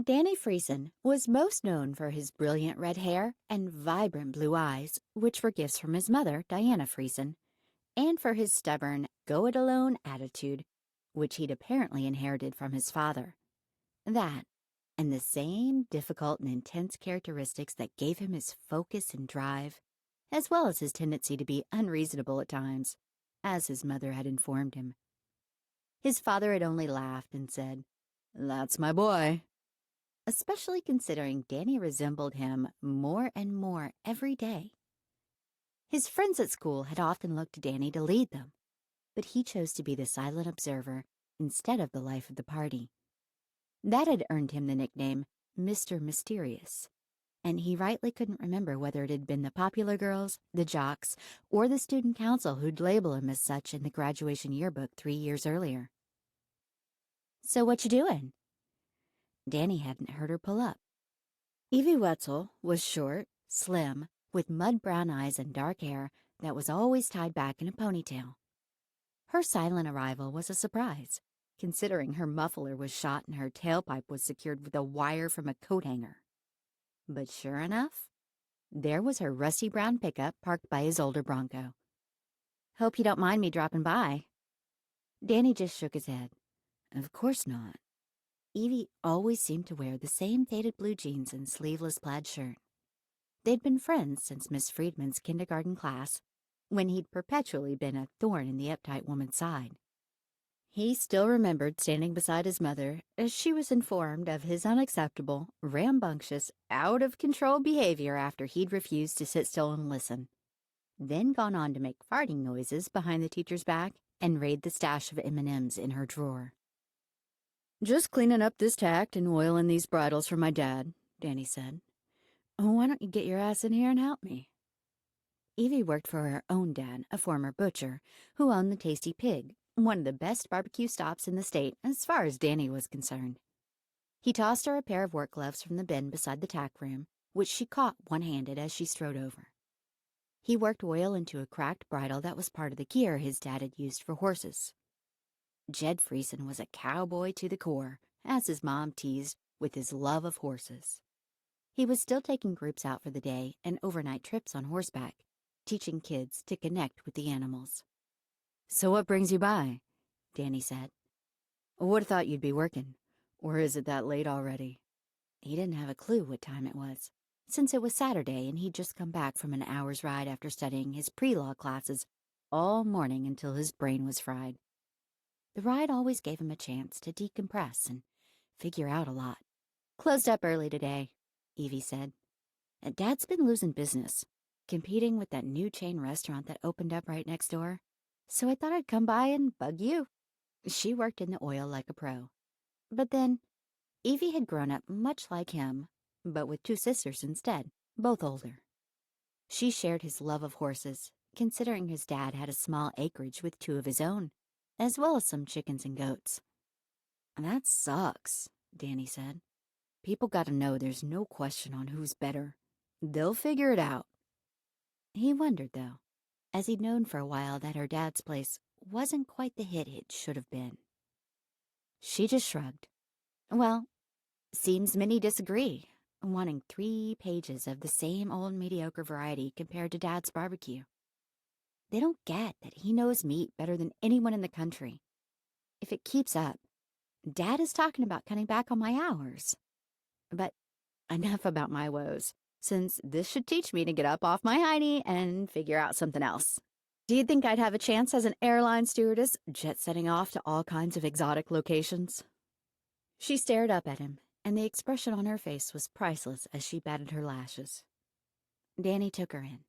Danny Friesen was most known for his brilliant red hair and vibrant blue eyes, which were gifts from his mother, Diana Friesen, and for his stubborn, go-it-alone attitude, which he'd apparently inherited from his father. That, and the same difficult and intense characteristics that gave him his focus and drive, as well as his tendency to be unreasonable at times, as his mother had informed him. His father had only laughed and said, "That's my boy," especially considering Danny resembled him more and more every day. His friends at school had often looked to Danny to lead them, but he chose to be the silent observer instead of the life of the party. That had earned him the nickname Mr. Mysterious, and he rightly couldn't remember whether it had been the popular girls, the jocks, or the student council who'd label him as such in the graduation yearbook 3 years earlier. "So what you doing?" Danny hadn't heard her pull up. Evie Wetzel was short, slim, with mud-brown eyes and dark hair that was always tied back in a ponytail. Her silent arrival was a surprise, considering her muffler was shot and her tailpipe was secured with a wire from a coat hanger. But sure enough, there was her rusty brown pickup parked by his older Bronco. "Hope you don't mind me dropping by." Danny just shook his head. Of course not. Evie always seemed to wear the same faded blue jeans and sleeveless plaid shirt. They'd been friends since Miss Friedman's kindergarten class, when he'd perpetually been a thorn in the uptight woman's side. He still remembered standing beside his mother as she was informed of his unacceptable, rambunctious, out-of-control behavior after he'd refused to sit still and listen, then gone on to make farting noises behind the teacher's back and raid the stash of M&Ms in her drawer. "Just cleaning up this tact and oiling these bridles for my dad," Danny said. "Oh, why don't you get your ass in here and help me?" Evie worked for her own dad, a former butcher, who owned the Tasty Pig, one of the best barbecue stops in the state as far as Danny was concerned. He tossed her a pair of work gloves from the bin beside the tack room, which she caught one-handed as she strode over. He worked oil into a cracked bridle that was part of the gear his dad had used for horses. Jed Friesen was a cowboy to the core, as his mom teased, with his love of horses. He was still taking groups out for the day and overnight trips on horseback, teaching kids to connect with the animals. "So what brings you by?" Danny said. "I would have thought you'd be working. Or is it that late already?" He didn't have a clue what time it was, since it was Saturday and he'd just come back from an hour's ride after studying his pre-law classes all morning until his brain was fried. The ride always gave him a chance to decompress and figure out a lot. "Closed up early today," Evie said. "Dad's been losing business, competing with that new chain restaurant that opened up right next door. So I thought I'd come by and bug you." She worked in the oil like a pro. But then, Evie had grown up much like him, but with 2 sisters instead, both older. She shared his love of horses, considering his dad had a small acreage with 2 of his own, as well as some chickens and goats. "That sucks," Danny said. "People gotta know there's no question on who's better. They'll figure it out." He wondered, though, as he'd known for a while that her dad's place wasn't quite the hit it should have been. She just shrugged. "Well, seems many disagree, wanting 3 pages of the same old mediocre variety compared to Dad's barbecue. They don't get that he knows meat better than anyone in the country. If it keeps up, Dad is talking about cutting back on my hours. But enough about my woes, since this should teach me to get up off my hiney and figure out something else. Do you think I'd have a chance as an airline stewardess, jet-setting off to all kinds of exotic locations?" She stared up at him, and the expression on her face was priceless as she batted her lashes. Danny took her in.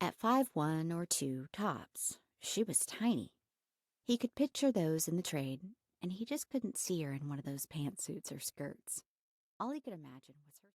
At 5'1" or 2 tops, she was tiny. He could picture those in the trade, and he just couldn't see her in one of those pantsuits or skirts. All he could imagine was her